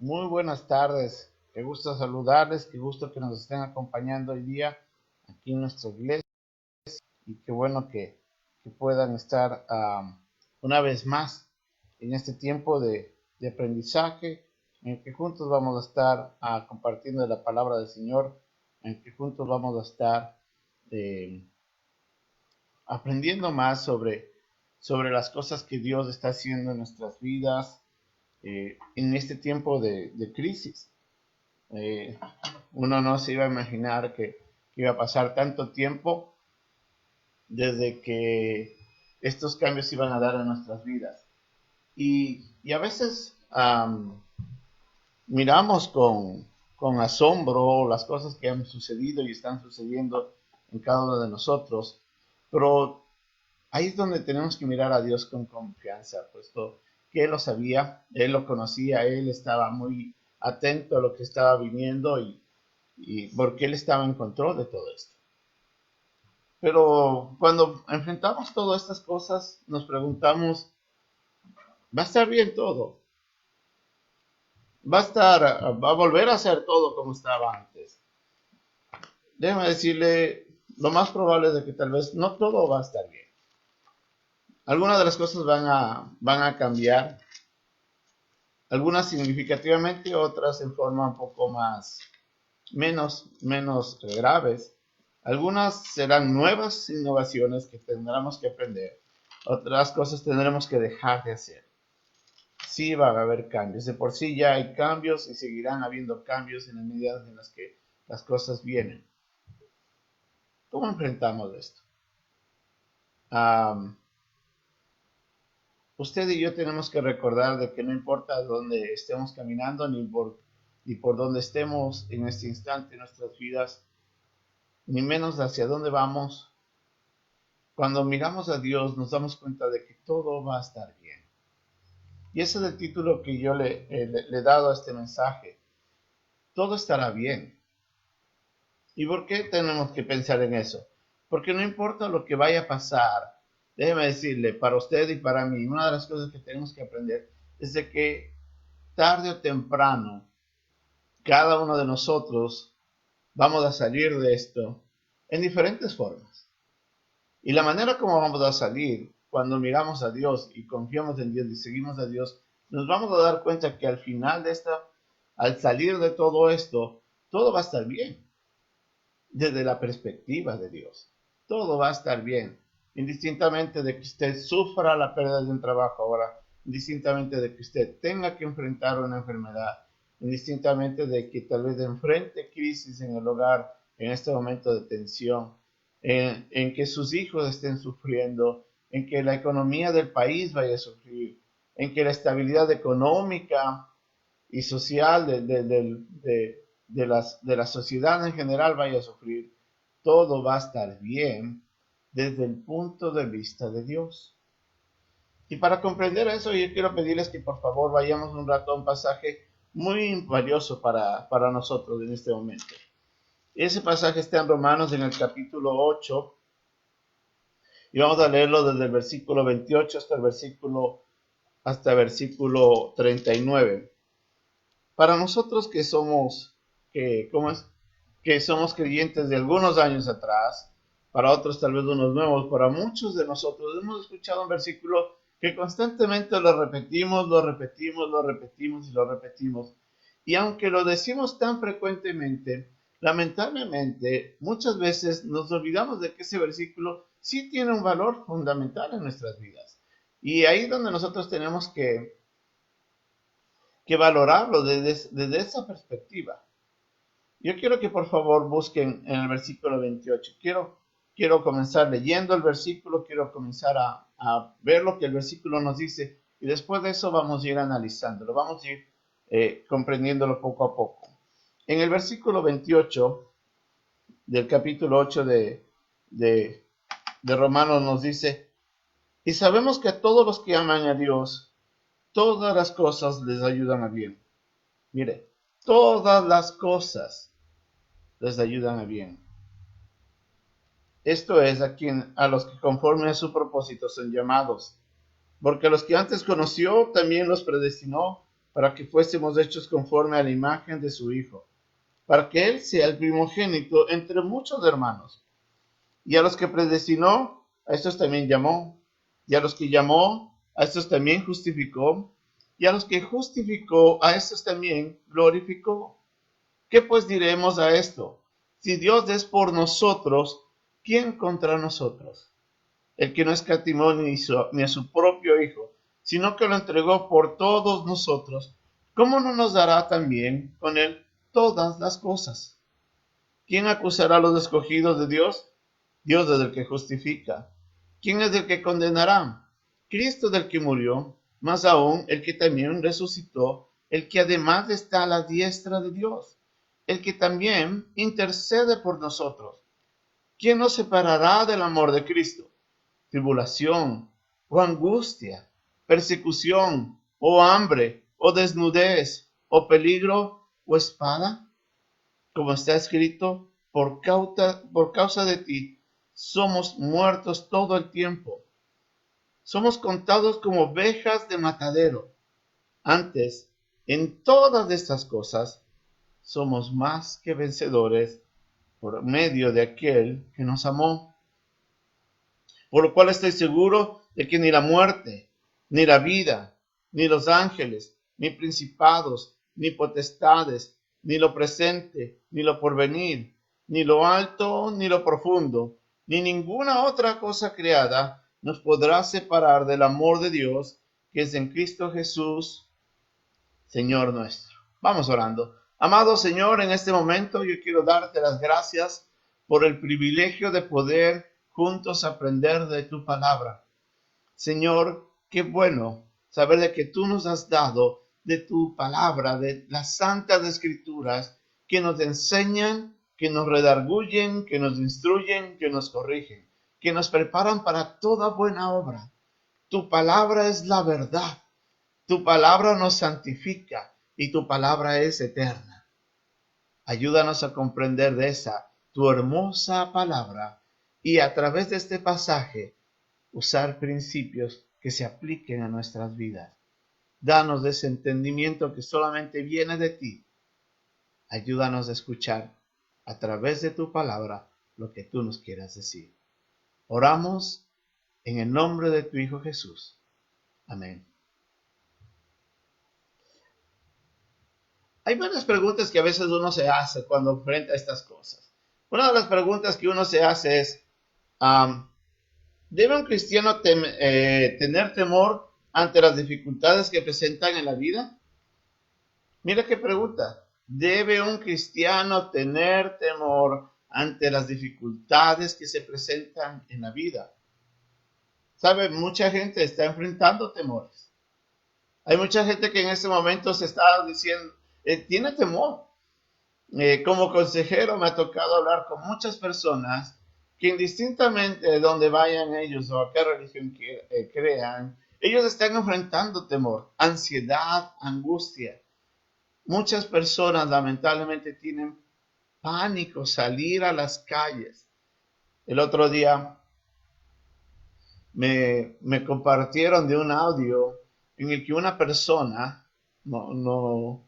Muy buenas tardes, qué gusto saludarles, qué gusto que nos estén acompañando hoy día aquí en nuestra iglesia y qué bueno que puedan estar una vez más en este tiempo de aprendizaje en el que juntos vamos a estar compartiendo la palabra del Señor, en el que juntos vamos a estar eh, aprendiendo más sobre las cosas que Dios está haciendo en nuestras vidas en este tiempo de crisis. Eh, Uno no se iba a imaginar que iba a pasar tanto tiempo desde que estos cambios iban a dar en nuestras vidas. Y a veces miramos con asombro las cosas que han sucedido y están sucediendo en cada uno de nosotros, pero ahí es donde tenemos que mirar a Dios con confianza, puesto que Él lo sabía, Él lo conocía, Él estaba muy atento a lo que estaba viniendo y porque Él estaba en control de todo esto. Pero cuando enfrentamos todas estas cosas, nos preguntamos, ¿va a estar bien todo? ¿Va a volver a ser todo como estaba antes? Déjeme decirle, lo más probable es de que tal vez no todo va a estar bien. Algunas de las cosas van a cambiar, algunas significativamente, otras en forma un poco menos graves. Algunas serán nuevas innovaciones que tendremos que aprender. Otras cosas tendremos que dejar de hacer. Sí va a haber cambios. De por sí ya hay cambios y seguirán habiendo cambios en las medidas en las que las cosas vienen. ¿Cómo enfrentamos esto? Um, Usted y yo tenemos que recordar de que no importa dónde estemos caminando ni por dónde estemos en este instante en nuestras vidas, ni menos hacia dónde vamos. Cuando miramos a Dios nos damos cuenta de que todo va a estar bien. Y ese es el título que yo le he dado a este mensaje. Todo estará bien. ¿Y por qué tenemos que pensar en eso? Porque no importa lo que vaya a pasar, déjeme decirle, para usted y para mí, una de las cosas que tenemos que aprender es de que tarde o temprano, cada uno de nosotros vamos a salir de esto en diferentes formas. Y la manera como vamos a salir, cuando miramos a Dios y confiamos en Dios y seguimos a Dios, nos vamos a dar cuenta que al final de al salir de todo esto, todo va a estar bien, desde la perspectiva de Dios. Todo va a estar bien, indistintamente de que usted sufra la pérdida de un trabajo ahora, indistintamente de que usted tenga que enfrentar una enfermedad, indistintamente de que tal vez enfrente crisis en el hogar en este momento de tensión, en que sus hijos estén sufriendo, en que la economía del país vaya a sufrir, en que la estabilidad económica y social de la sociedad en general vaya a sufrir, todo va a estar bien desde el punto de vista de Dios. Y para comprender eso, yo quiero pedirles que por favor vayamos un rato a un pasaje muy valioso para nosotros en este momento. Ese pasaje está en Romanos en el capítulo 8 y vamos a leerlo desde el versículo 28 hasta el versículo 39. Para nosotros ¿cómo es? Que somos creyentes de algunos años atrás, para otros tal vez unos nuevos, para muchos de nosotros hemos escuchado un versículo que constantemente lo repetimos, lo repetimos, lo repetimos y lo repetimos. Y aunque lo decimos tan frecuentemente, lamentablemente muchas veces nos olvidamos de que ese versículo sí tiene un valor fundamental en nuestras vidas. Y ahí es donde nosotros tenemos que valorarlo desde esa perspectiva. Yo quiero que por favor busquen en el versículo 28. Quiero comenzar leyendo el versículo, quiero comenzar a ver lo que el versículo nos dice y después de eso vamos a ir analizándolo, vamos a ir comprendiéndolo poco a poco. En el versículo 28 del capítulo 8 de Romanos nos dice, y sabemos que a todos los que aman a Dios, todas las cosas les ayudan a bien. Mire, todas las cosas les ayudan a bien. Esto es a los que conforme a su propósito son llamados. Porque a los que antes conoció, también los predestinó para que fuésemos hechos conforme a la imagen de su Hijo, para que Él sea el primogénito entre muchos hermanos. Y a los que predestinó, a estos también llamó. Y a los que llamó, a estos también justificó. Y a los que justificó, a estos también glorificó. ¿Qué pues diremos a esto? Si Dios es por nosotros, ¿quién contra nosotros? El que no escatimó ni a su propio Hijo, sino que lo entregó por todos nosotros, ¿cómo no nos dará también con Él todas las cosas? ¿Quién acusará a los escogidos de Dios? Dios es el que justifica. ¿Quién es el que condenará? Cristo del que murió, más aún el que también resucitó, el que además está a la diestra de Dios, el que también intercede por nosotros. ¿Quién nos separará del amor de Cristo? ¿Tribulación, o angustia, persecución, o hambre, o desnudez, o peligro, o espada? Como está escrito, por causa de ti, somos muertos todo el tiempo. Somos contados como ovejas de matadero. Antes, en todas estas cosas, somos más que vencedores por medio de aquel que nos amó. Por lo cual estoy seguro de que ni la muerte, ni la vida, ni los ángeles, ni principados, ni potestades, ni lo presente, ni lo porvenir, ni lo alto, ni lo profundo, ni ninguna otra cosa creada nos podrá separar del amor de Dios que es en Cristo Jesús, Señor nuestro. Vamos orando. Amado Señor, en este momento yo quiero darte las gracias por el privilegio de poder juntos aprender de tu palabra. Señor, qué bueno saber de que tú nos has dado de tu palabra, de las santas escrituras que nos enseñan, que nos redarguyen, que nos instruyen, que nos corrigen, que nos preparan para toda buena obra. Tu palabra es la verdad. Tu palabra nos santifica y tu palabra es eterna. Ayúdanos a comprender de esa, tu hermosa palabra, y a través de este pasaje, usar principios que se apliquen a nuestras vidas. Danos ese entendimiento que solamente viene de ti. Ayúdanos a escuchar a través de tu palabra lo que tú nos quieras decir. Oramos en el nombre de tu Hijo Jesús. Amén. Hay varias preguntas que a veces uno se hace cuando enfrenta estas cosas. Una de las preguntas que uno se hace es, ¿debe un cristiano tener temor ante las dificultades que presentan en la vida? Mira qué pregunta. ¿Debe un cristiano tener temor ante las dificultades que se presentan en la vida? ¿Sabe? Mucha gente está enfrentando temores. Hay mucha gente que en este momento se está diciendo, tiene temor. Como consejero me ha tocado hablar con muchas personas que indistintamente de donde vayan ellos o a qué religión crean, ellos están enfrentando temor, ansiedad, angustia. Muchas personas lamentablemente tienen pánico salir a las calles. El otro día me compartieron de un audio en el que una persona, no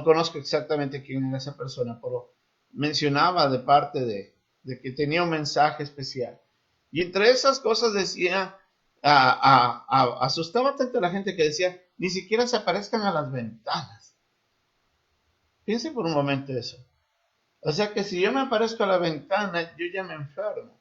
conozco exactamente quién era esa persona, pero mencionaba de parte de que tenía un mensaje especial. Y entre esas cosas decía, asustaba tanto a la gente que decía, ni siquiera se aparezcan a las ventanas. Piense por un momento eso. O sea que si yo me aparezco a la ventana, yo ya me enfermo.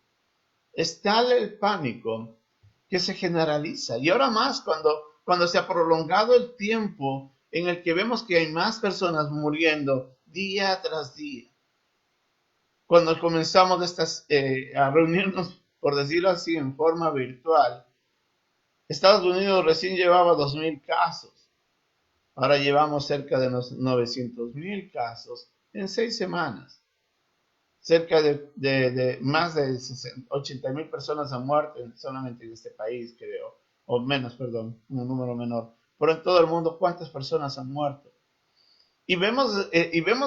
Es tal el pánico que se generaliza. Y ahora más cuando se ha prolongado el tiempo en el que vemos que hay más personas muriendo día tras día. Cuando comenzamos a reunirnos, por decirlo así, en forma virtual, Estados Unidos recién llevaba 2,000 casos. Ahora llevamos cerca de los 900,000 casos en 6 semanas. Cerca de más de 80,000 personas han muerto solamente en este país, creo. O menos, perdón, un número menor. Pero en todo el mundo, ¿cuántas personas han muerto? Y vemos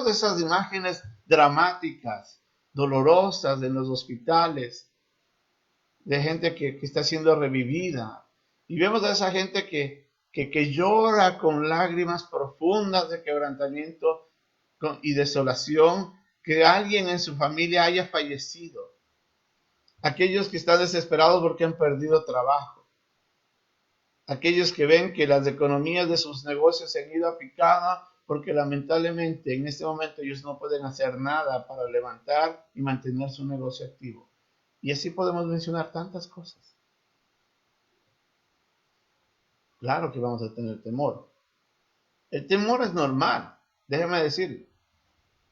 esas imágenes dramáticas, dolorosas en los hospitales, de gente que está siendo revivida. Y vemos a esa gente que que llora con lágrimas profundas de quebrantamiento y desolación, que alguien en su familia haya fallecido. Aquellos que están desesperados porque han perdido trabajo. Aquellos que ven que las economías de sus negocios se han ido a picada porque lamentablemente en este momento ellos no pueden hacer nada para levantar y mantener su negocio activo. Y así podemos mencionar tantas cosas. Claro que vamos a tener temor. El temor es normal, déjeme decirle.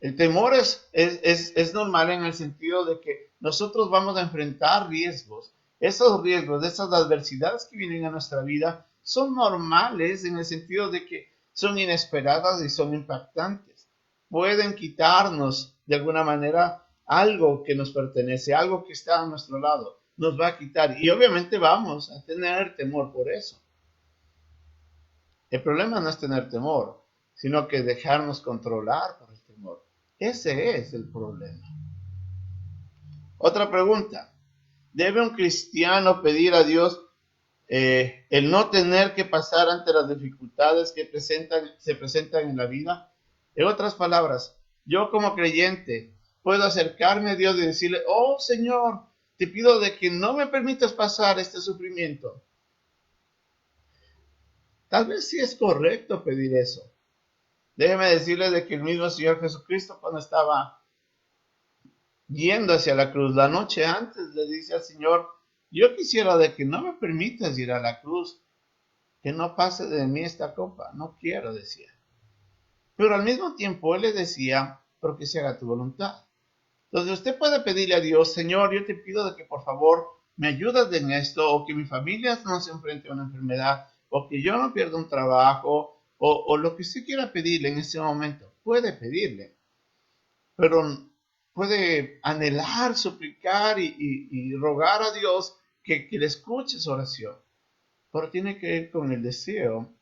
El temor es normal en el sentido de que nosotros vamos a enfrentar riesgos. Esos riesgos, esas adversidades que vienen a nuestra vida son normales en el sentido de que son inesperadas y son impactantes. Pueden quitarnos de alguna manera algo que nos pertenece, algo que está a nuestro lado. Nos va a quitar y obviamente vamos a tener temor por eso. El problema no es tener temor, sino que dejarnos controlar por el temor. Ese es el problema. Otra pregunta. ¿Debe un cristiano pedir a Dios el no tener que pasar ante las dificultades que se presentan en la vida? En otras palabras, yo como creyente puedo acercarme a Dios y decirle, oh Señor, te pido de que no me permitas pasar este sufrimiento. Tal vez sí es correcto pedir eso. Déjeme decirle de que el mismo Señor Jesucristo, cuando estaba yendo hacia la cruz, la noche antes le dice al Señor, yo quisiera de que no me permitas ir a la cruz, que no pase de mí esta copa, no quiero, decía. Pero al mismo tiempo él le decía, pero que se haga tu voluntad. Entonces usted puede pedirle a Dios, Señor, yo te pido de que por favor me ayudes en esto, o que mi familia no se enfrente a una enfermedad, o que yo no pierda un trabajo, o lo que usted quiera pedirle en ese momento, puede pedirle. Pero puede anhelar, suplicar y rogar a Dios que le escuche su oración. Pero tiene que ir con el deseo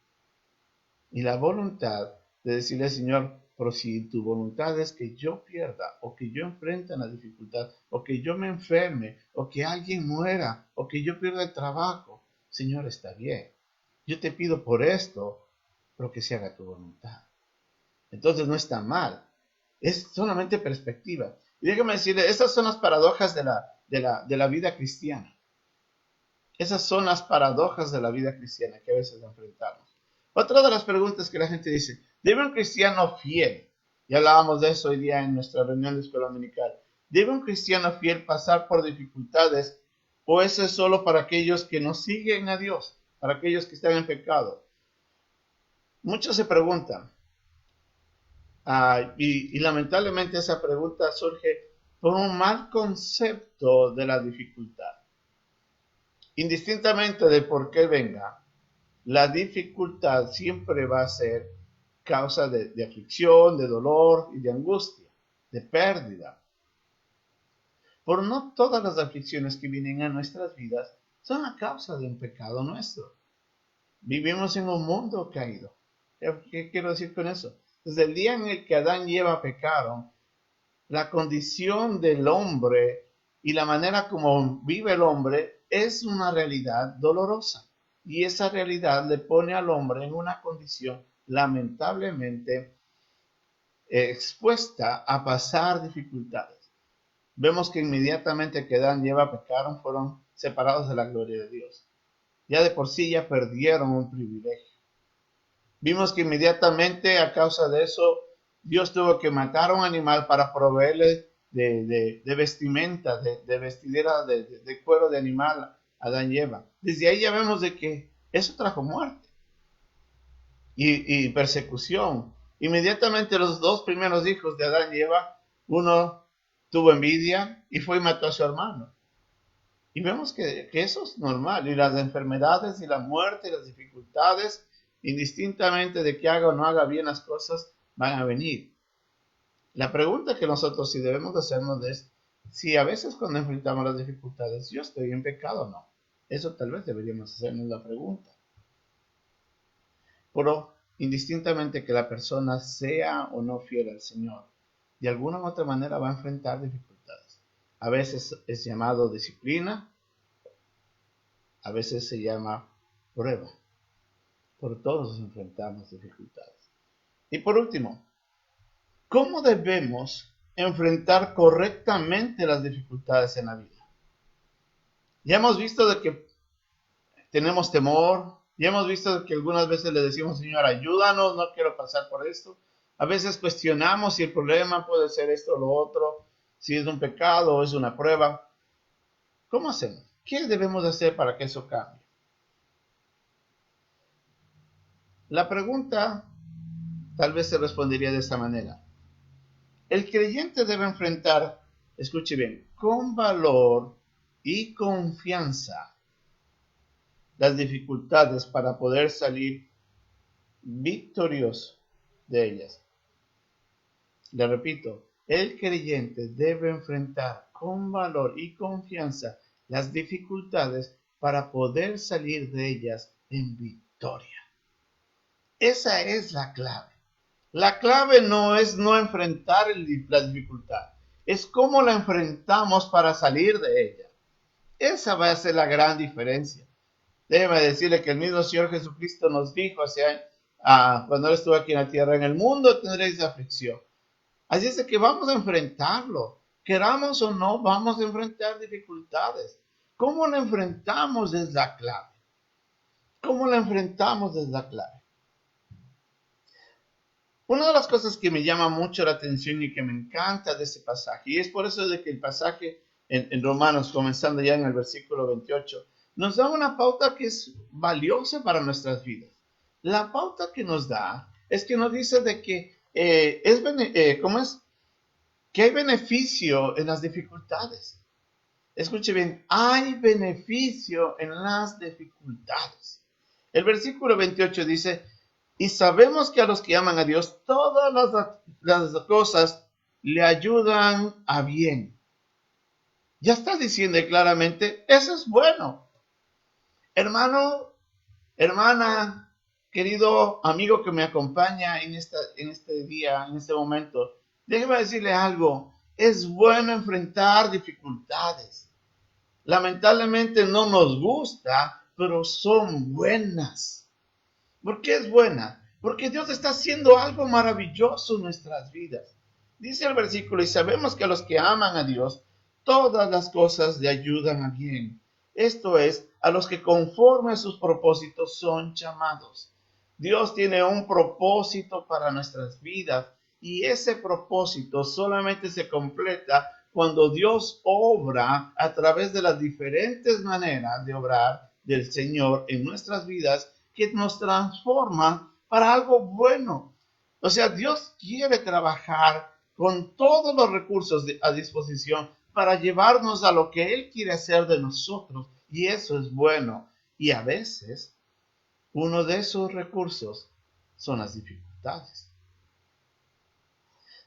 y la voluntad de decirle al Señor, pero si tu voluntad es que yo pierda, o que yo enfrente la dificultad, o que yo me enferme, o que alguien muera, o que yo pierda el trabajo, Señor, está bien. Yo te pido por esto, pero que se haga tu voluntad. Entonces no está mal. Es solamente perspectiva. Y déjame decirle, esas son las paradojas de la vida cristiana. Esas son las paradojas de la vida cristiana que a veces enfrentamos. Otra de las preguntas que la gente dice, ¿debe un cristiano fiel? Ya hablábamos de eso hoy día en nuestra reunión de escuela dominical. ¿Debe un cristiano fiel pasar por dificultades o eso es solo para aquellos que no siguen a Dios, para aquellos que están en pecado? Muchos se preguntan, y lamentablemente esa pregunta surge por un mal concepto de la dificultad. Indistintamente de por qué venga, la dificultad siempre va a ser causa de aflicción, de dolor y de angustia, de pérdida. Por no todas las aflicciones que vienen a nuestras vidas son a causa de un pecado nuestro. Vivimos en un mundo caído. ¿Qué quiero decir con eso? Desde el día en el que Adán y Eva pecaron, la condición del hombre y la manera como vive el hombre es una realidad dolorosa. Y esa realidad le pone al hombre en una condición lamentablemente expuesta a pasar dificultades. Vemos que inmediatamente que Adán y Eva pecaron, fueron separados de la gloria de Dios. Ya de por sí ya perdieron un privilegio. Vimos que inmediatamente a causa de eso, Dios tuvo que matar a un animal para proveerle de vestimenta, de vestidera de cuero de animal a Adán y Eva. Desde ahí ya vemos de que eso trajo muerte y persecución. Inmediatamente los dos primeros hijos de Adán y Eva, uno tuvo envidia y fue y mató a su hermano. Y vemos que eso es normal. Y las enfermedades y la muerte y las dificultades, indistintamente de que haga o no haga bien las cosas, van a venir. La pregunta que nosotros sí debemos hacernos es si a veces cuando enfrentamos las dificultades, yo estoy en pecado o no. Eso tal vez deberíamos hacernos la pregunta. Pero indistintamente que la persona sea o no fiel al Señor, de alguna u otra manera va a enfrentar dificultades. A veces es llamado disciplina, a veces se llama prueba. Por todos enfrentamos dificultades. Y por último, ¿cómo debemos enfrentar correctamente las dificultades en la vida? Ya hemos visto de que tenemos temor, ya hemos visto de que algunas veces le decimos, Señor, ayúdanos, no quiero pasar por esto. A veces cuestionamos si el problema puede ser esto o lo otro, si es un pecado o es una prueba. ¿Cómo hacemos? ¿Qué debemos hacer para que eso cambie? La pregunta tal vez se respondería de esta manera. El creyente debe enfrentar, escuche bien, con valor y confianza las dificultades para poder salir victorioso de ellas. Le repito, el creyente debe enfrentar con valor y confianza las dificultades para poder salir de ellas en victoria. Esa es la clave. La clave no es no enfrentar la dificultad, es cómo la enfrentamos para salir de ella. Esa va a ser la gran diferencia. Déjeme decirle que el mismo Señor Jesucristo nos dijo cuando Él estuvo aquí en la tierra, en el mundo tendréis aflicción. Así es de que vamos a enfrentarlo. Queramos o no, vamos a enfrentar dificultades. ¿Cómo la enfrentamos es la clave? ¿Cómo la enfrentamos es la clave? Una de las cosas que me llama mucho la atención y que me encanta de ese pasaje, y es por eso de que el pasaje en Romanos, comenzando ya en el versículo 28, nos da una pauta que es valiosa para nuestras vidas. La pauta que nos da es que nos dice de que que hay beneficio en las dificultades. Escuche bien, hay beneficio en las dificultades. El versículo 28 dice, y sabemos que a los que aman a Dios, todas las cosas le ayudan a bien. Ya está diciendo claramente, eso es bueno. Hermano, hermana, querido amigo que me acompaña en este día, en este momento, déjeme decirle algo. Es bueno enfrentar dificultades. Lamentablemente no nos gusta, pero son buenas. ¿Por qué es buena? Porque Dios está haciendo algo maravilloso en nuestras vidas. Dice el versículo, y sabemos que a los que aman a Dios, todas las cosas le ayudan a bien. Esto es, a los que conforme a sus propósitos son llamados. Dios tiene un propósito para nuestras vidas y ese propósito solamente se completa cuando Dios obra a través de las diferentes maneras de obrar del Señor en nuestras vidas que nos transforma para algo bueno. O sea, Dios quiere trabajar con todos los recursos a disposición para llevarnos a lo que Él quiere hacer de nosotros. Y eso es bueno. Y a veces, uno de esos recursos son las dificultades.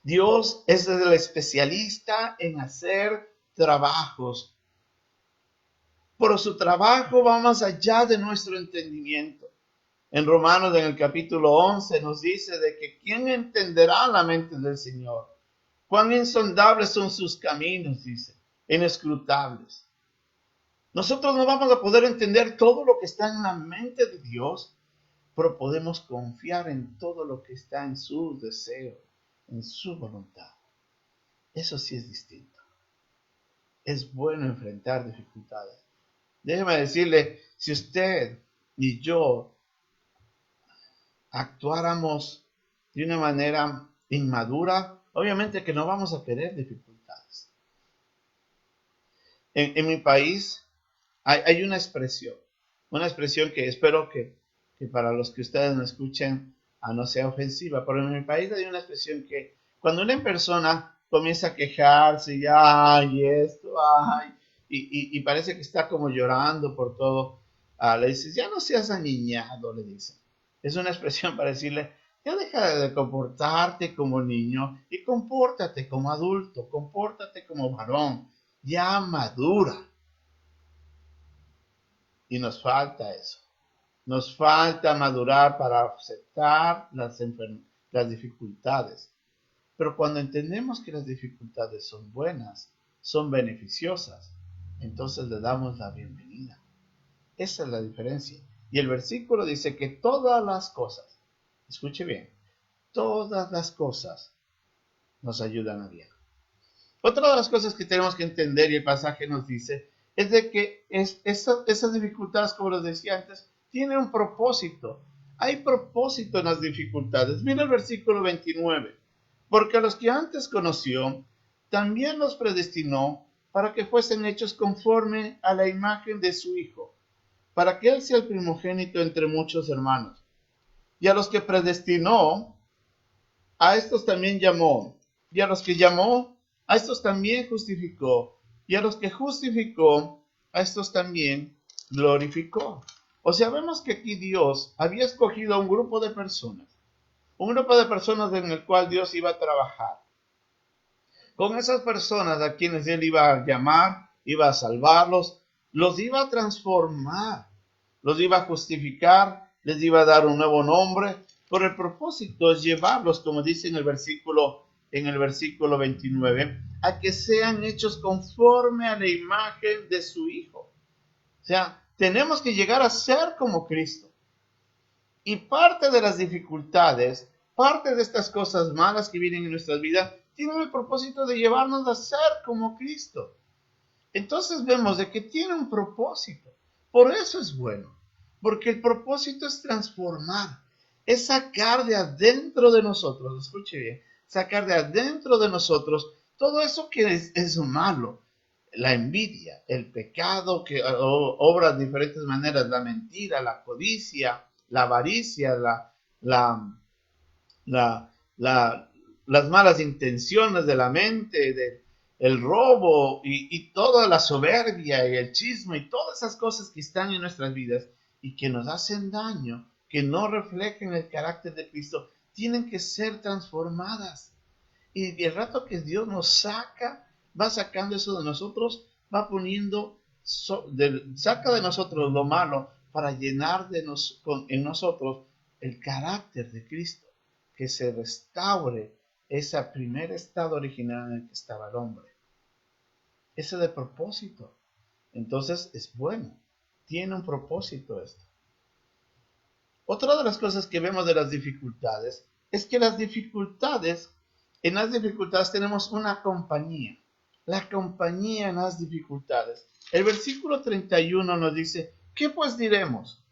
Dios es el especialista en hacer trabajos. Pero su trabajo va más allá de nuestro entendimiento. En Romanos, en el capítulo 11, nos dice de que ¿quién entenderá la mente del Señor? Cuán insondables son sus caminos, dice, inescrutables. Nosotros no vamos a poder entender todo lo que está en la mente de Dios, pero podemos confiar en todo lo que está en sus deseos, en su voluntad. Eso sí es distinto. Es bueno enfrentar dificultades. Déjeme decirle, si usted y yo actuáramos de una manera inmadura, obviamente que no vamos a querer dificultades. En mi país hay una expresión que espero que para los que ustedes me escuchen no sea ofensiva, pero en mi país hay una expresión que cuando una persona comienza a quejarse, y ay, esto, ay, y parece que está como llorando por todo, le dices, ya no seas aniñado, le dicen. Es una expresión para decirle, ya deja de comportarte como niño y compórtate como adulto, compórtate como varón, ya madura. Y nos falta eso. Nos falta madurar para aceptar las dificultades. Pero cuando entendemos que las dificultades son buenas, son beneficiosas, entonces le damos la bienvenida. Esa es la diferencia. Y el versículo dice que todas las cosas, escuche bien, todas las cosas nos ayudan a bien. Otra de las cosas que tenemos que entender, y el pasaje nos dice, es de que esas dificultades, como les decía antes, tienen un propósito. Hay propósito en las dificultades. Mira el versículo 29. Porque a los que antes conoció, también los predestinó para que fuesen hechos conforme a la imagen de su Hijo, para que Él sea el primogénito entre muchos hermanos. Y a los que predestinó, a estos también llamó. Y a los que llamó, a estos también justificó. Y a los que justificó, a estos también glorificó. O sea, vemos que aquí Dios había escogido a un grupo de personas. Un grupo de personas en el cual Dios iba a trabajar. Con esas personas a quienes Él iba a llamar, iba a salvarlos, los iba a transformar, los iba a justificar, les iba a dar un nuevo nombre, por el propósito es llevarlos, como dice en el versículo 29, a que sean hechos conforme a la imagen de su Hijo. O sea, tenemos que llegar a ser como Cristo. Y parte de las dificultades, parte de estas cosas malas que vienen en nuestras vidas, tienen el propósito de llevarnos a ser como Cristo. Entonces vemos de que tiene un propósito. Por eso es bueno. Porque el propósito es transformar. Es sacar de adentro de nosotros, escuche bien, sacar de adentro de nosotros todo eso que es malo. La envidia, el pecado que obra de diferentes maneras, la mentira, la codicia, la avaricia, la, las malas intenciones de la mente, el robo y toda la soberbia y el chisme y todas esas cosas que están en nuestras vidas y que nos hacen daño, que no reflejan el carácter de Cristo, tienen que ser transformadas. Y el rato que Dios nos saca, va sacando eso de nosotros, va poniendo, saca de nosotros lo malo para llenar en nosotros el carácter de Cristo, que se restaure ese primer estado original en el que estaba el hombre. Ese de propósito. Entonces es bueno, tiene un propósito esto. Otra de las cosas que vemos de las dificultades es que en las dificultades tenemos una compañía. La compañía en las dificultades. El versículo 31 nos dice, ¿qué pues diremos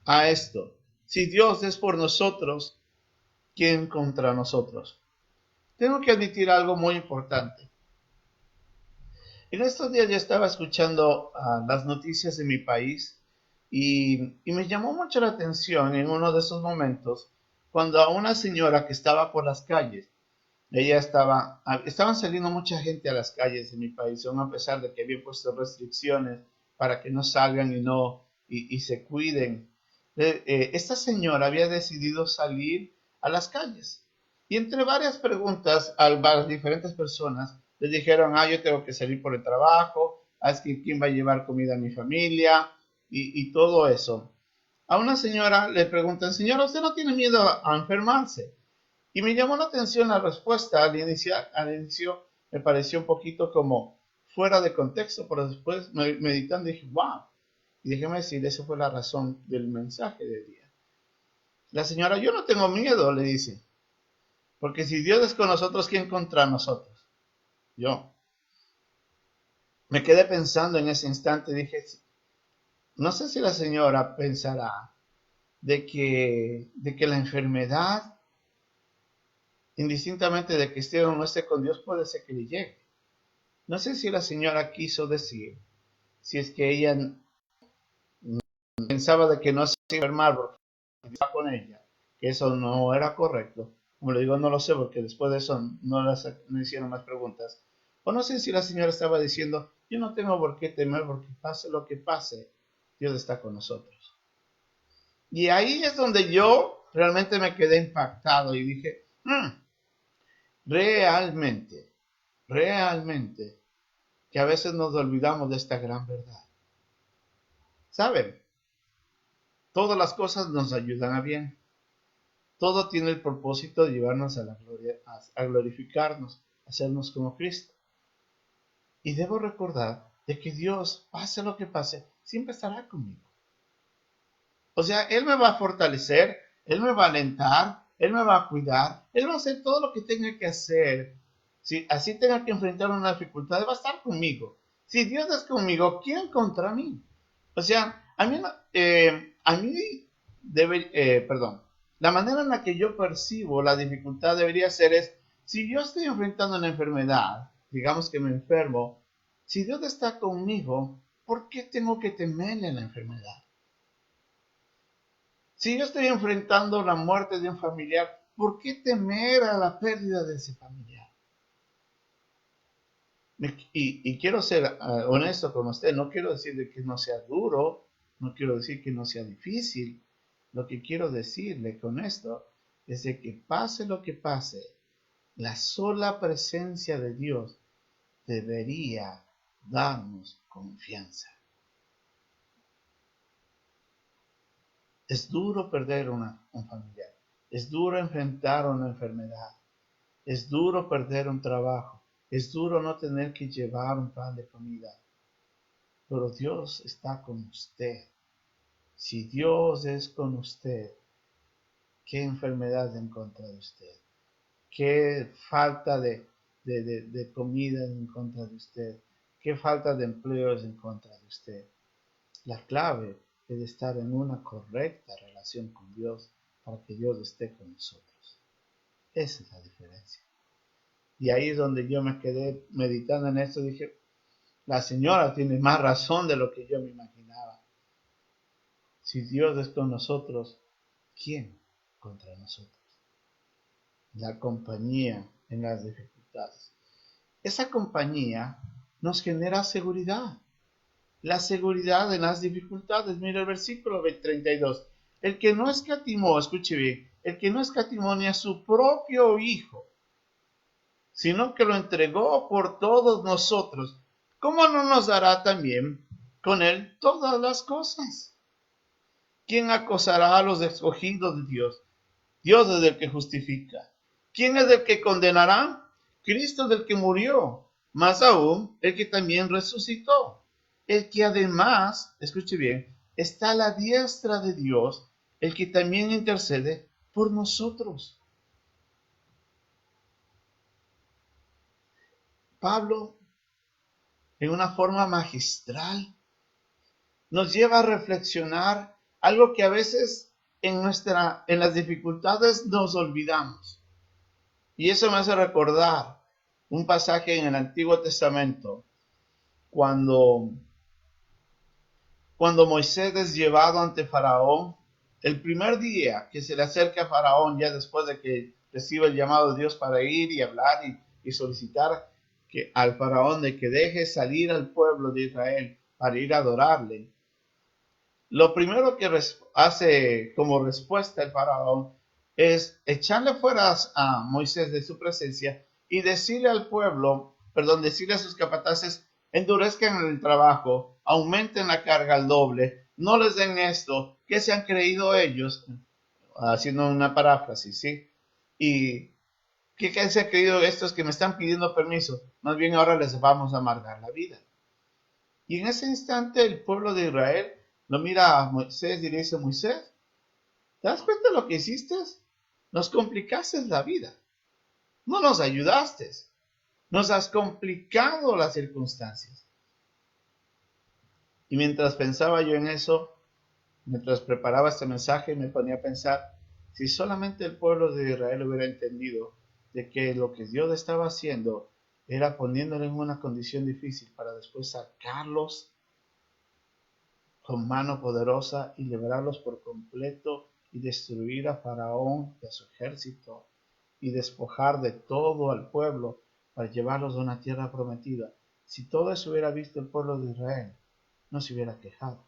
a esto? Si Dios es por nosotros, ¿quién contra nosotros? Tengo que admitir algo muy importante. En estos días yo estaba escuchando las noticias de mi país y me llamó mucho la atención en uno de esos momentos cuando a una señora que estaba por las calles, estaban saliendo mucha gente a las calles de mi país, aún a pesar de que habían puesto restricciones para que no salgan y se cuiden. Esta señora había decidido salir a las calles y entre varias preguntas a las diferentes personas les dijeron, yo tengo que salir por el trabajo, es que quién va a llevar comida a mi familia y todo eso. A una señora le preguntan, señora, ¿usted no tiene miedo a enfermarse? Y me llamó la atención la respuesta al inicio me pareció un poquito como fuera de contexto, pero después meditando dije, wow. Y déjeme decir, esa fue la razón del mensaje del día. La señora, yo no tengo miedo, le dice, porque si Dios es con nosotros, ¿quién contra nosotros? Yo. Me quedé pensando en ese instante, dije, no sé si la señora pensará de que la enfermedad, indistintamente de que esté o no esté con Dios, puede ser que le llegue. No sé si la señora quiso decir, si es que ella pensaba de que no se iba a enfermar porque estaba con ella, que eso no era correcto. Como le digo, no lo sé porque después de eso no hicieron más preguntas. O no sé si la señora estaba diciendo, yo no tengo por qué temer porque pase lo que pase, Dios está con nosotros. Y ahí es donde yo realmente me quedé impactado y dije, realmente, que a veces nos olvidamos de esta gran verdad. ¿Saben? Todas las cosas nos ayudan a bien. Todo tiene el propósito de llevarnos a la gloria, a glorificarnos, a hacernos como Cristo. Y debo recordar de que Dios, pase lo que pase, siempre estará conmigo. O sea, Él me va a fortalecer, Él me va a alentar, Él me va a cuidar, Él va a hacer todo lo que tenga que hacer. Si así tenga que enfrentar una dificultad, Él va a estar conmigo. Si Dios es conmigo, ¿quién contra mí? O sea, a mí perdón, la manera en la que yo percibo la dificultad debería ser es, si yo estoy enfrentando una enfermedad, digamos que me enfermo, si Dios está conmigo, ¿por qué tengo que temerle a la enfermedad? Si yo estoy enfrentando la muerte de un familiar, ¿por qué temer a la pérdida de ese familiar? Y quiero ser honesto con usted, no quiero decir de que no sea duro, no quiero decir que no sea difícil. Lo que quiero decirle con esto es de que pase lo que pase, la sola presencia de Dios debería darnos confianza. Es duro perder un familiar, es duro enfrentar una enfermedad, es duro perder un trabajo, es duro no tener que llevar un pan de comida, pero Dios está con usted. Si Dios es con usted, ¿qué enfermedad en contra de usted? ¿Qué falta de comida en contra de usted? ¿Qué falta de empleos en contra de usted? La clave es estar en una correcta relación con Dios para que Dios esté con nosotros. Esa es la diferencia. Y ahí es donde yo me quedé meditando en esto. Dije, la señora tiene más razón de lo que yo me imaginaba. Si Dios es con nosotros, ¿quién contra nosotros? La compañía en las dificultades. Esa compañía nos genera seguridad. La seguridad en las dificultades. Mira el versículo 32. El que no escatimó, escuche bien, el que no escatimó ni a su propio hijo, sino que lo entregó por todos nosotros, ¿cómo no nos dará también con él todas las cosas? ¿Quién acosará a los escogidos de Dios? Dios es el que justifica. ¿Quién es el que condenará? Cristo es el que murió, más aún el que también resucitó, el que además, escuche bien, está a la diestra de Dios, el que también intercede por nosotros. Pablo, en una forma magistral, nos lleva a reflexionar algo que a veces en las dificultades nos olvidamos. Y eso me hace recordar un pasaje en el Antiguo Testamento, cuando Moisés es llevado ante Faraón, el primer día que se le acerca a Faraón, ya después de que recibe el llamado de Dios para ir y hablar y solicitar al Faraón de que deje salir al pueblo de Israel para ir a adorarle, lo primero que hace como respuesta el Faraón es echarle fuera a Moisés de su presencia y decirle al pueblo, decirle a sus capataces, endurezcan el trabajo, aumenten la carga al doble, no les den esto, que se han creído ellos, haciendo una paráfrasis, ¿sí? Y ¿qué se han creído estos que me están pidiendo permiso? Más bien ahora les vamos a amargar la vida. Y en ese instante el pueblo de Israel lo mira a Moisés y le dice, Moisés, ¿te das cuenta de lo que hiciste? Nos complicaste la vida. No nos ayudaste. Nos has complicado las circunstancias. Y mientras pensaba yo en eso, mientras preparaba este mensaje, me ponía a pensar, si solamente el pueblo de Israel hubiera entendido de que lo que Dios estaba haciendo era poniéndole en una condición difícil para después sacarlos con mano poderosa y liberarlos por completo y destruir a Faraón y a su ejército y despojar de todo al pueblo para llevarlos a una tierra prometida. Si todo eso hubiera visto el pueblo de Israel, no se hubiera quejado.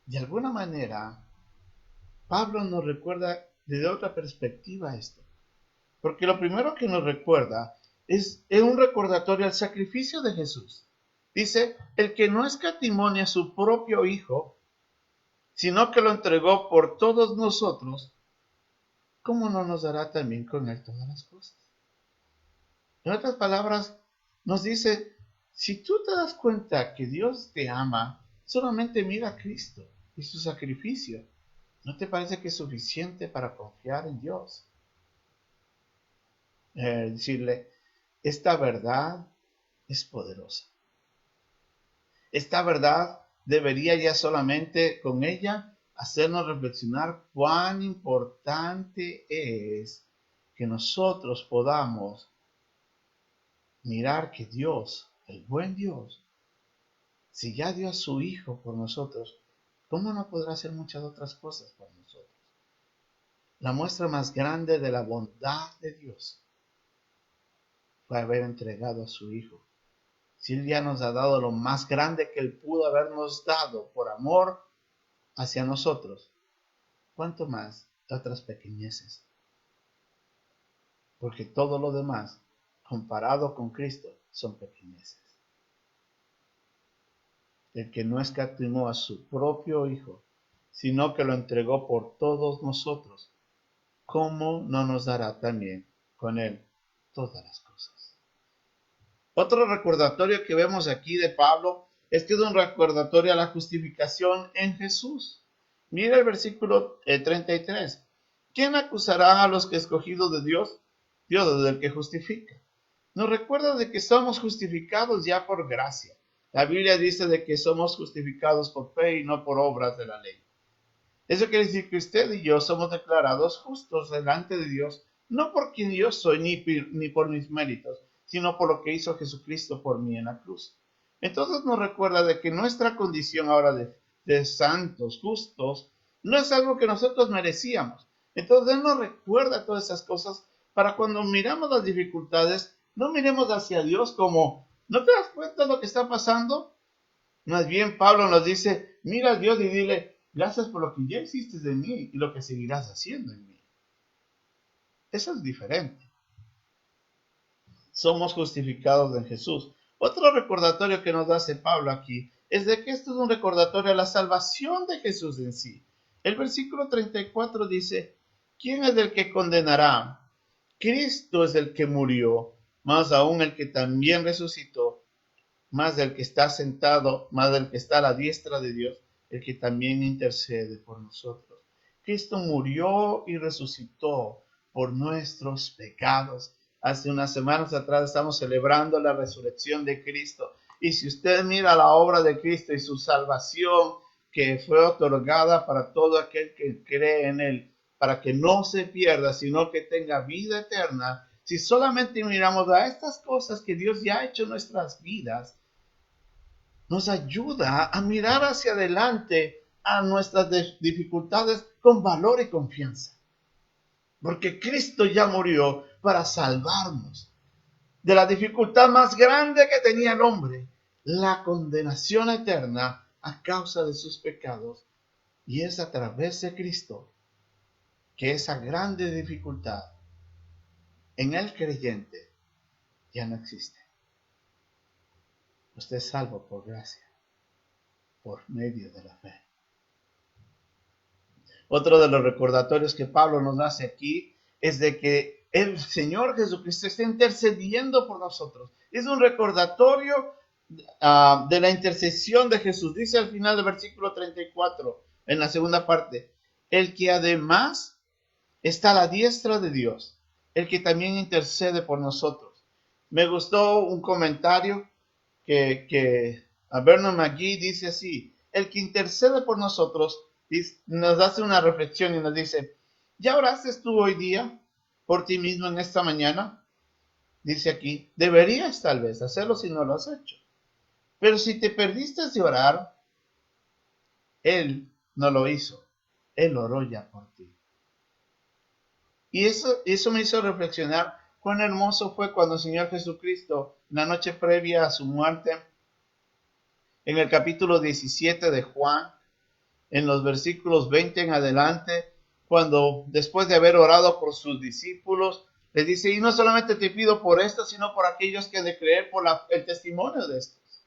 De alguna manera, Pablo nos recuerda desde otra perspectiva esto, porque lo primero que nos recuerda es un recordatorio al sacrificio de Jesús. Dice, el que no escatimó a su propio Hijo, sino que lo entregó por todos nosotros, ¿cómo no nos dará también con él todas las cosas? En otras palabras, nos dice, si tú te das cuenta que Dios te ama, Solamente mira a Cristo y su sacrificio. ¿No te parece que es suficiente para confiar en Dios? Decirle, esta verdad es poderosa. Esta verdad debería ya solamente con ella hacernos reflexionar cuán importante es que nosotros podamos mirar que Dios, el buen Dios, si ya dio a su Hijo por nosotros, ¿cómo no podrá hacer muchas otras cosas por nosotros? La muestra más grande de la bondad de Dios fue haber entregado a su Hijo. Si Él ya nos ha dado lo más grande que Él pudo habernos dado por amor hacia nosotros, ¿cuánto más otras pequeñeces? Porque todo lo demás, comparado con Cristo, son pequeñeces. El que no escatimó a su propio Hijo, sino que lo entregó por todos nosotros, ¿cómo no nos dará también con Él todas las cosas? Otro recordatorio que vemos aquí de Pablo es que es un recordatorio a la justificación en Jesús. Mira el versículo 33. ¿Quién acusará a los que escogidos de Dios? Dios es el que justifica. Nos recuerda de que somos justificados ya por gracia. La Biblia dice de que somos justificados por fe y no por obras de la ley. Eso quiere decir que usted y yo somos declarados justos delante de Dios, no por quien yo soy ni por mis méritos, sino por lo que hizo Jesucristo por mí en la cruz. Entonces nos recuerda de que nuestra condición ahora de santos, justos, no es algo que nosotros merecíamos. Entonces Él nos recuerda todas esas cosas para cuando miramos las dificultades, no miremos hacia Dios como, ¿no te das cuenta de lo que está pasando? Más bien Pablo nos dice, mira a Dios y dile, gracias por lo que ya hiciste de mí y lo que seguirás haciendo en mí. Eso es diferente. Somos justificados en Jesús. Otro recordatorio que nos hace Pablo aquí es de que esto es un recordatorio a la salvación de Jesús en sí. El versículo 34 dice, ¿quién es el que condenará? Cristo es el que murió, más aún el que también resucitó, más del que está sentado, más del que está a la diestra de Dios, el que también intercede por nosotros. Cristo murió y resucitó por nuestros pecados. Hace unas semanas atrás estamos celebrando la resurrección de Cristo. Y si usted mira la obra de Cristo y su salvación que fue otorgada para todo aquel que cree en Él, para que no se pierda, sino que tenga vida eterna, si solamente miramos a estas cosas que Dios ya ha hecho en nuestras vidas, nos ayuda a mirar hacia adelante a nuestras dificultades con valor y confianza. Porque Cristo ya murió para salvarnos de la dificultad más grande que tenía el hombre, la condenación eterna a causa de sus pecados. Y es a través de Cristo que esa grande dificultad en el creyente ya no existe. Usted es salvo por gracia, por medio de la fe. Otro de los recordatorios que Pablo nos hace aquí es de que el Señor Jesucristo está intercediendo por nosotros. Es un recordatorio de la intercesión de Jesús. Dice al final del versículo 34, en la segunda parte, el que además está a la diestra de Dios, el que también intercede por nosotros. Me gustó un comentario que Vernon McGee dice así, el que intercede por nosotros nos hace una reflexión y nos dice, ¿ya oraste tú hoy día por ti mismo en esta mañana? Dice aquí, deberías tal vez hacerlo si no lo has hecho. Pero si te perdiste de orar, Él no lo hizo. Él oró ya por ti. Y eso me hizo reflexionar cuán hermoso fue cuando el Señor Jesucristo, la noche previa a su muerte, en el capítulo 17 de Juan, en los versículos 20 en adelante, cuando después de haber orado por sus discípulos, les dice, y no solamente te pido por esto, sino por aquellos que han de creer por el testimonio de estos.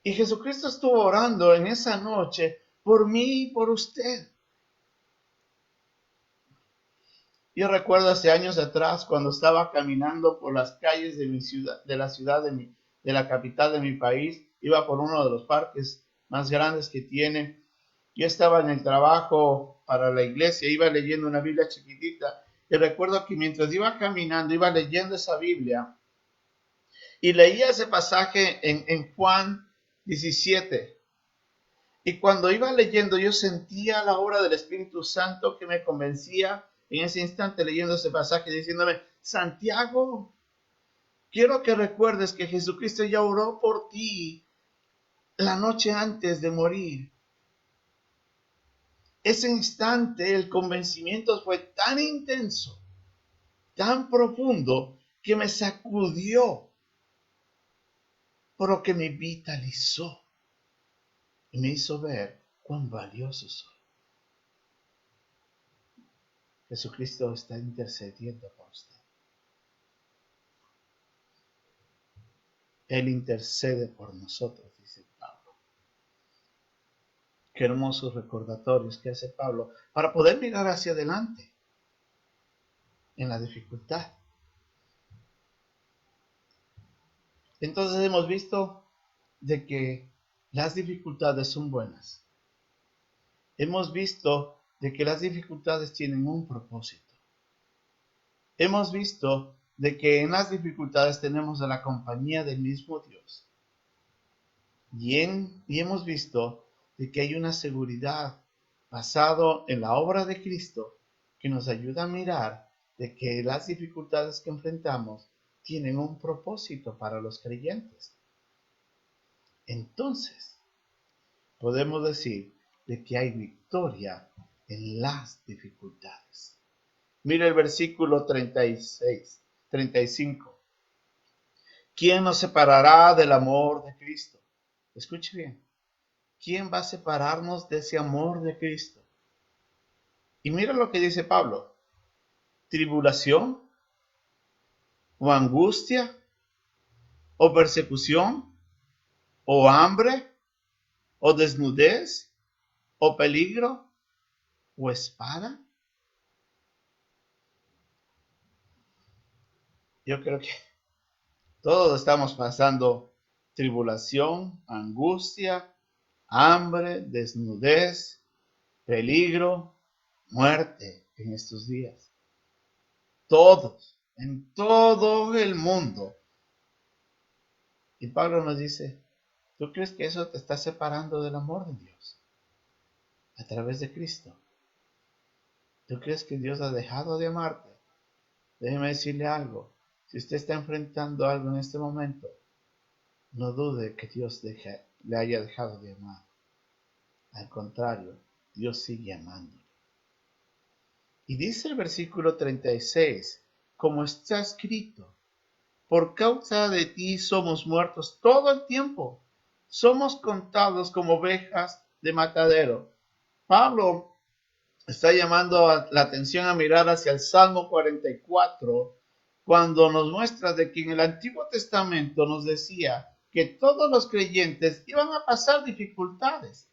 Y Jesucristo estuvo orando en esa noche por mí y por usted. Yo recuerdo hace años atrás cuando estaba caminando por las calles de mi ciudad, de la capital de mi país, iba por uno de los parques más grandes que tiene. Yo estaba en el trabajo para la iglesia, iba leyendo una Biblia chiquitita y recuerdo que mientras iba caminando, iba leyendo esa Biblia y leía ese pasaje en Juan 17. Y cuando iba leyendo, yo sentía la obra del Espíritu Santo que me convencía en ese instante leyendo ese pasaje, diciéndome: Santiago, quiero que recuerdes que Jesucristo ya oró por ti la noche antes de morir. Ese instante el convencimiento fue tan intenso, tan profundo, que me sacudió, pero que me vitalizó y me hizo ver cuán valioso soy. Jesucristo está intercediendo por usted. Él intercede por nosotros, dice Pablo. Qué hermosos recordatorios que hace Pablo para poder mirar hacia adelante en la dificultad. Entonces hemos visto de que las dificultades son buenas. Hemos visto de que las dificultades tienen un propósito. Hemos visto de que en las dificultades tenemos a la compañía del mismo Dios. Y hemos visto de que hay una seguridad basado en la obra de Cristo que nos ayuda a mirar de que las dificultades que enfrentamos tienen un propósito para los creyentes. Entonces, podemos decir de que hay victoria en las dificultades. Mira el versículo 35. ¿Quién nos separará del amor de Cristo? Escuche bien. ¿Quién va a separarnos de ese amor de Cristo? Y mira lo que dice Pablo. ¿Tribulación? ¿O angustia? ¿O persecución? ¿O hambre? ¿O desnudez? ¿O peligro? ¿O espada? Yo creo que todos estamos pasando tribulación, angustia, hambre, desnudez, peligro, muerte en estos días. Todos, en todo el mundo. Y Pablo nos dice: ¿tú crees que eso te está separando del amor de Dios a través de Cristo? ¿Tú crees que Dios ha dejado de amarte? Déjeme decirle algo. Si usted está enfrentando algo en este momento, no dude que Dios le haya dejado de amar. Al contrario, Dios sigue amándole. Y dice el versículo 36, como está escrito: por causa de ti somos muertos todo el tiempo. Somos contados como ovejas de matadero. Pablo está llamando la atención a mirar hacia el Salmo 44, cuando nos muestra de que en el Antiguo Testamento nos decía que todos los creyentes iban a pasar dificultades.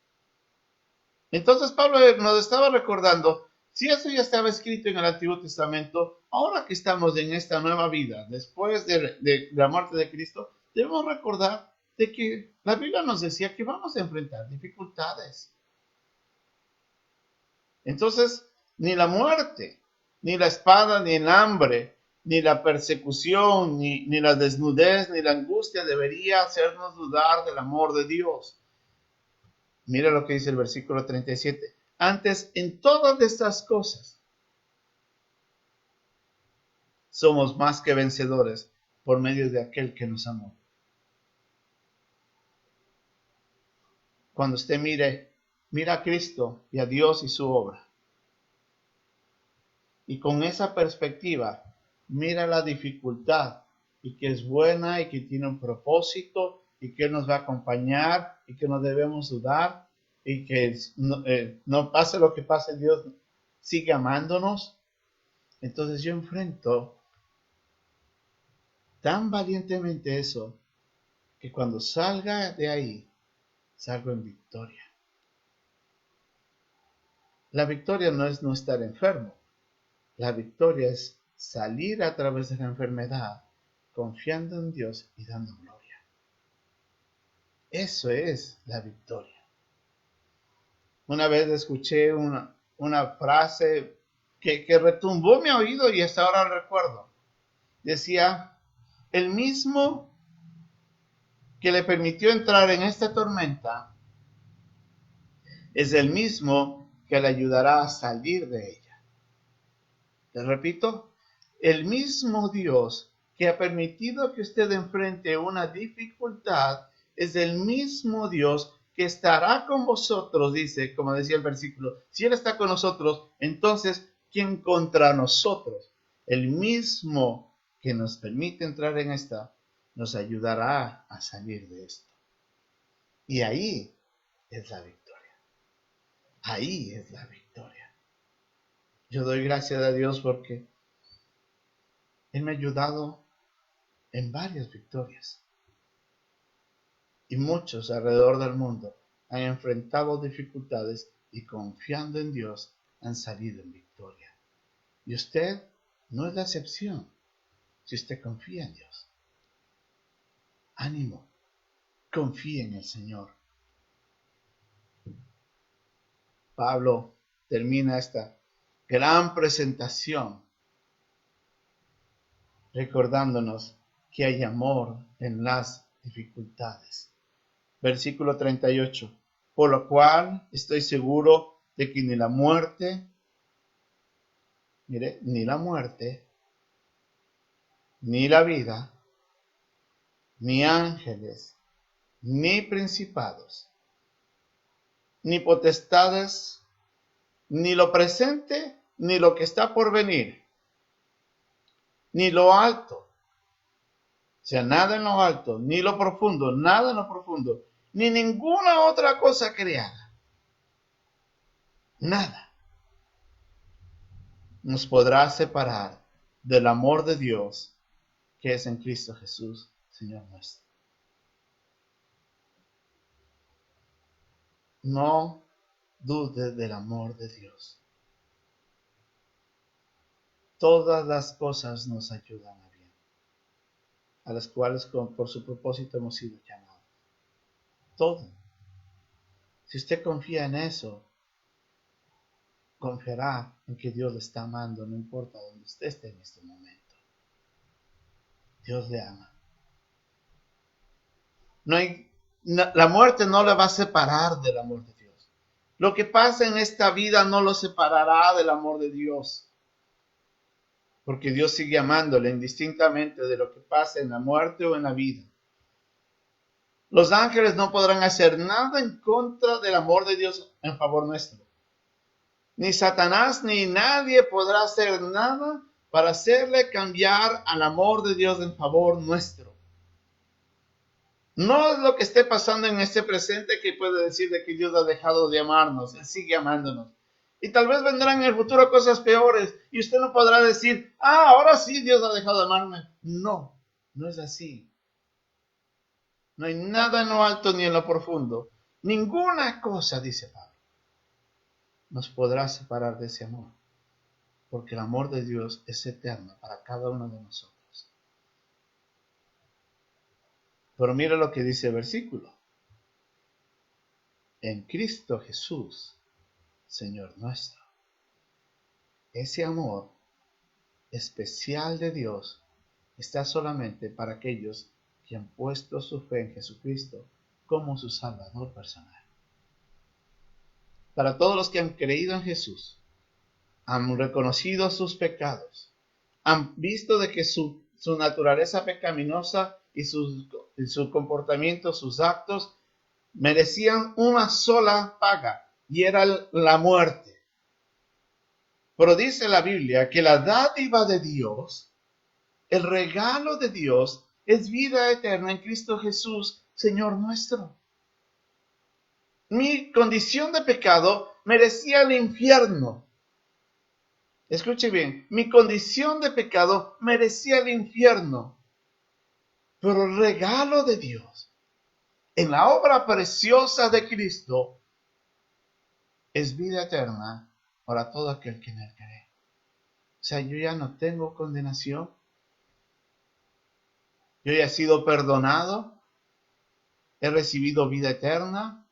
Entonces Pablo nos estaba recordando, si eso ya estaba escrito en el Antiguo Testamento, ahora que estamos en esta nueva vida, después de la muerte de Cristo, debemos recordar de que la Biblia nos decía que vamos a enfrentar dificultades. Entonces, ni la muerte, ni la espada, ni el hambre, ni la persecución, ni la desnudez, ni la angustia debería hacernos dudar del amor de Dios. Mira lo que dice el versículo 37. Antes, en todas estas cosas, somos más que vencedores por medio de aquel que nos amó. Cuando usted mira a Cristo y a Dios y su obra. Y con esa perspectiva, mira la dificultad y que es buena y que tiene un propósito y que nos va a acompañar y que no debemos dudar y que no pase lo que pase, Dios sigue amándonos. Entonces yo enfrento tan valientemente eso que cuando salga de ahí, salgo en victoria. La victoria no es no estar enfermo. La victoria es salir a través de la enfermedad, confiando en Dios y dando gloria. Eso es la victoria. Una vez escuché una frase que retumbó mi oído y hasta ahora recuerdo. Decía, el mismo que le permitió entrar en esta tormenta es el mismo que le ayudará a salir de ella. Les repito, el mismo Dios que ha permitido que usted enfrente una dificultad es el mismo Dios que estará con vosotros, dice, como decía el versículo, si Él está con nosotros, entonces, ¿quién contra nosotros? El mismo que nos permite entrar en esta, nos ayudará a salir de esto. Y ahí es la victoria. Ahí es la victoria. Yo doy gracias a Dios porque Él me ha ayudado en varias victorias. Y muchos alrededor del mundo han enfrentado dificultades y confiando en Dios han salido en victoria. Y usted no es la excepción si usted confía en Dios. Ánimo, confíe en el Señor. Pablo termina esta gran presentación recordándonos que hay amor en las dificultades. Versículo 38. Por lo cual estoy seguro de que ni la muerte, mire, ni la muerte, ni la vida, ni ángeles, ni principados, ni potestades, ni lo presente, ni lo que está por venir, ni lo alto, o sea, nada en lo alto, ni lo profundo, nada en lo profundo, ni ninguna otra cosa creada, nada, nos podrá separar del amor de Dios que es en Cristo Jesús, Señor nuestro. No dudes del amor de Dios. Todas las cosas nos ayudan a bien, a las cuales por su propósito hemos sido llamados. Todo. Si usted confía en eso, confiará en que Dios le está amando, no importa dónde usted esté en este momento. Dios le ama. La muerte no le va a separar del amor de Dios. Lo que pasa en esta vida no lo separará del amor de Dios. Porque Dios sigue amándole indistintamente de lo que pase en la muerte o en la vida. Los ángeles no podrán hacer nada en contra del amor de Dios en favor nuestro. Ni Satanás ni nadie podrá hacer nada para hacerle cambiar al amor de Dios en favor nuestro. No es lo que esté pasando en este presente que puede decir de que Dios ha dejado de amarnos. Él sigue amándonos. Y tal vez vendrán en el futuro cosas peores y usted no podrá decir, ahora sí Dios ha dejado de amarme. No, no es así. No hay nada en lo alto ni en lo profundo. Ninguna cosa, dice Pablo, nos podrá separar de ese amor. Porque el amor de Dios es eterno para cada uno de nosotros. Pero mira lo que dice el versículo. En Cristo Jesús, Señor nuestro. Ese amor especial de Dios está solamente para aquellos que han puesto su fe en Jesucristo como su Salvador personal. Para todos los que han creído en Jesús, han reconocido sus pecados, han visto de que su naturaleza pecaminosa y su comportamiento, sus actos, merecían una sola paga, y era la muerte. Pero dice la Biblia que la dádiva de Dios, el regalo de Dios, es vida eterna en Cristo Jesús, Señor nuestro. Mi condición de pecado merecía el infierno. Escuche bien, mi condición de pecado merecía el infierno. Pero el regalo de Dios, en la obra preciosa de Cristo, es vida eterna para todo aquel que en él cree. O sea, yo ya no tengo condenación. Yo ya he sido perdonado. He recibido vida eterna.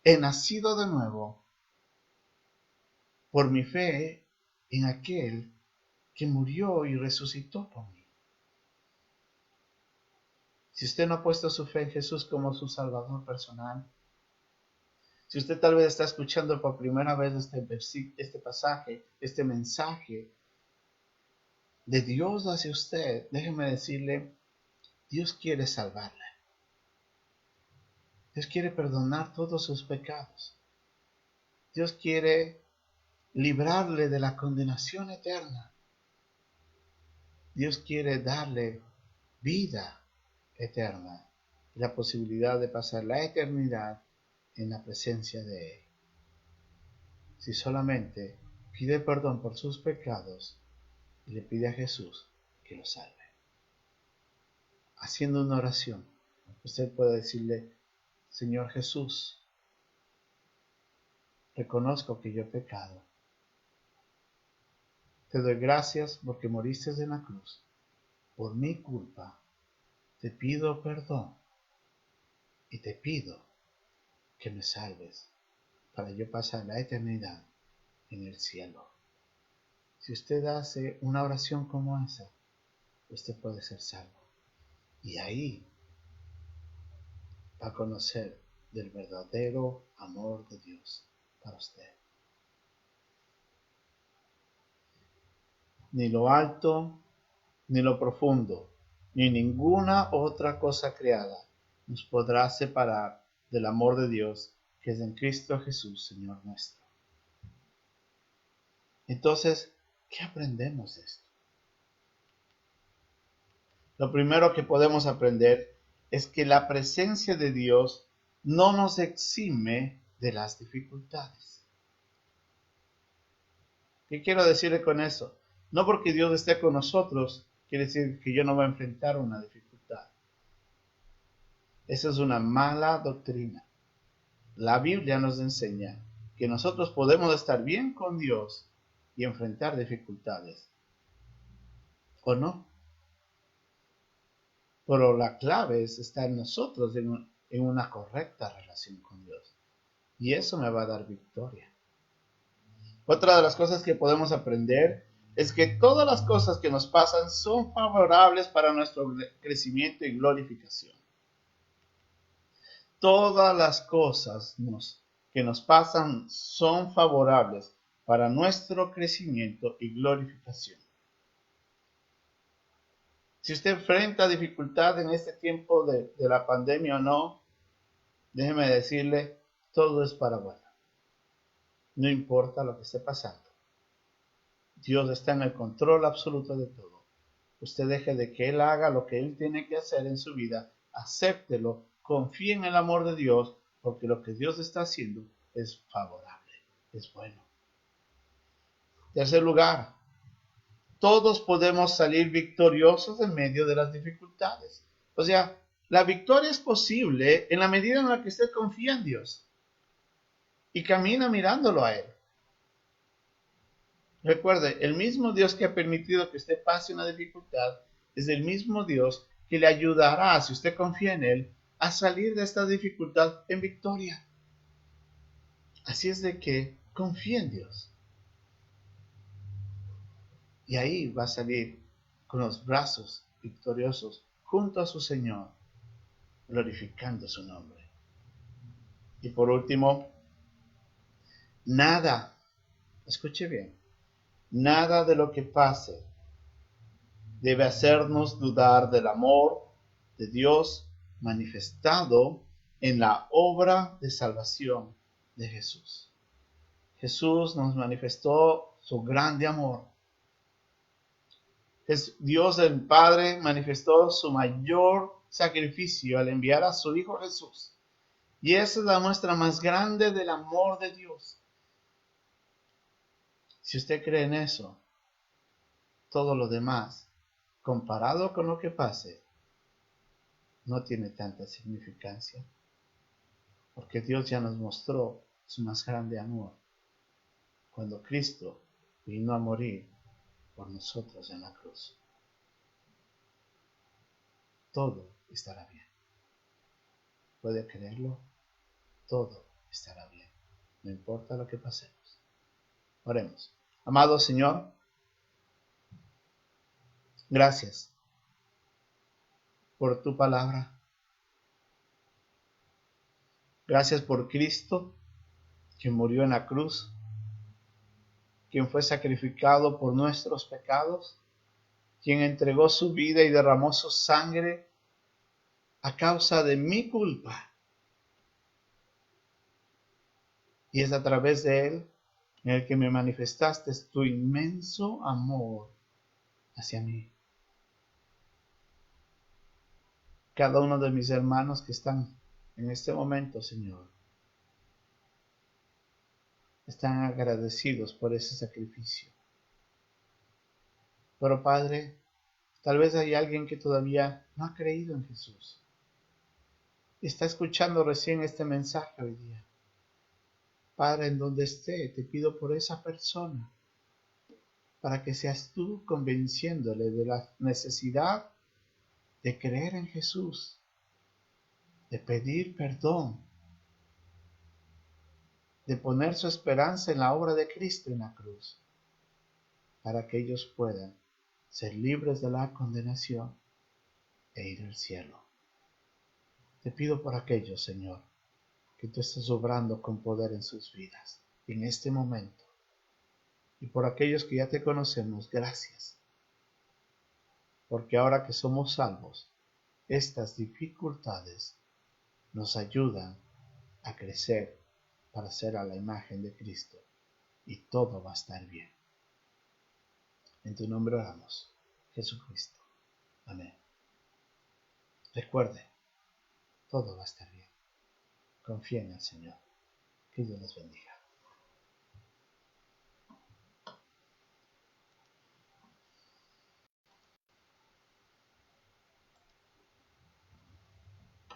He nacido de nuevo. por mi fe en aquel que murió y resucitó por mí. Si usted no ha puesto su fe en Jesús como su Salvador personal, si usted tal vez está escuchando por primera vez este pasaje, este mensaje de Dios hacia usted, déjeme decirle, Dios quiere salvarle. Dios quiere perdonar todos sus pecados. Dios quiere librarle de la condenación eterna. Dios quiere darle vida eterna y la posibilidad de pasar la eternidad en la presencia de Él. Si solamente pide perdón por sus pecados y le pide a Jesús que lo salve. Haciendo una oración, usted puede decirle, Señor Jesús, reconozco que yo he pecado. Te doy gracias porque moriste en la cruz. Por mi culpa, te pido perdón y te pido que me salves para yo pasar la eternidad en el cielo. Si usted hace una oración como esa, usted puede ser salvo. Y ahí va a conocer del verdadero amor de Dios para usted. Ni lo alto, ni lo profundo, ni ninguna otra cosa creada nos podrá separar del amor de Dios que es en Cristo Jesús, Señor nuestro. Entonces, ¿qué aprendemos de esto? Lo primero que podemos aprender es que la presencia de Dios no nos exime de las dificultades. ¿Qué quiero decirle con eso? No porque Dios esté con nosotros, quiere decir que yo no voy a enfrentar una dificultad. Esa es una mala doctrina. La Biblia nos enseña que nosotros podemos estar bien con Dios y enfrentar dificultades. ¿O no? Pero la clave está en nosotros, en una correcta relación con Dios. Y eso me va a dar victoria. Otra de las cosas que podemos aprender es que todas las cosas que nos pasan son favorables para nuestro crecimiento y glorificación. Todas las cosas que nos pasan son favorables para nuestro crecimiento y glorificación. Si usted enfrenta dificultad en este tiempo de la pandemia o no, déjeme decirle, todo es para bueno. No importa lo que esté pasando. Dios está en el control absoluto de todo. Usted deje de que Él haga lo que Él tiene que hacer en su vida, acéptelo, confíe en el amor de Dios, porque lo que Dios está haciendo es favorable, es bueno. Tercer lugar, todos podemos salir victoriosos en medio de las dificultades. O sea, la victoria es posible en la medida en la que usted confía en Dios y camina mirándolo a Él. Recuerde, el mismo Dios que ha permitido que usted pase una dificultad es el mismo Dios que le ayudará, si usted confía en Él, a salir de esta dificultad en victoria. Así es de que confía en Dios. Y ahí va a salir con los brazos victoriosos junto a su Señor, glorificando su nombre. Y por último, nada, escuche bien, nada de lo que pase debe hacernos dudar del amor de Dios manifestado en la obra de salvación de Jesús. Jesús nos manifestó su grande amor. Dios el Padre manifestó su mayor sacrificio al enviar a su Hijo Jesús. Y esa es la muestra más grande del amor de Dios. Si usted cree en eso, todo lo demás, comparado con lo que pase, no tiene tanta significancia. Porque Dios ya nos mostró su más grande amor cuando Cristo vino a morir por nosotros en la cruz. Todo estará bien. ¿Puede creerlo? Todo estará bien. No importa lo que pasemos. Oremos. Amado Señor, gracias por tu palabra. Gracias por Cristo, quien murió en la cruz, quien fue sacrificado por nuestros pecados, quien entregó su vida y derramó su sangre a causa de mi culpa. Y es a través de él en el que me manifestaste tu inmenso amor hacia mí. Cada uno de mis hermanos que están en este momento, Señor, están agradecidos por ese sacrificio. Pero Padre, tal vez hay alguien que todavía no ha creído en Jesús. Está escuchando recién este mensaje hoy día. Padre, en donde esté, te pido por esa persona, para que seas tú convenciéndole de la necesidad de creer en Jesús, de pedir perdón, de poner su esperanza en la obra de Cristo en la cruz, para que ellos puedan ser libres de la condenación e ir al cielo. Te pido por aquellos, Señor, que tú estés obrando con poder en sus vidas en este momento. Y por aquellos que ya te conocemos, gracias. Porque ahora que somos salvos, estas dificultades nos ayudan a crecer para ser a la imagen de Cristo. Y todo va a estar bien. En tu nombre oramos, Jesucristo. Amén. Recuerde, todo va a estar bien. Confía en el Señor. Que Dios les bendiga.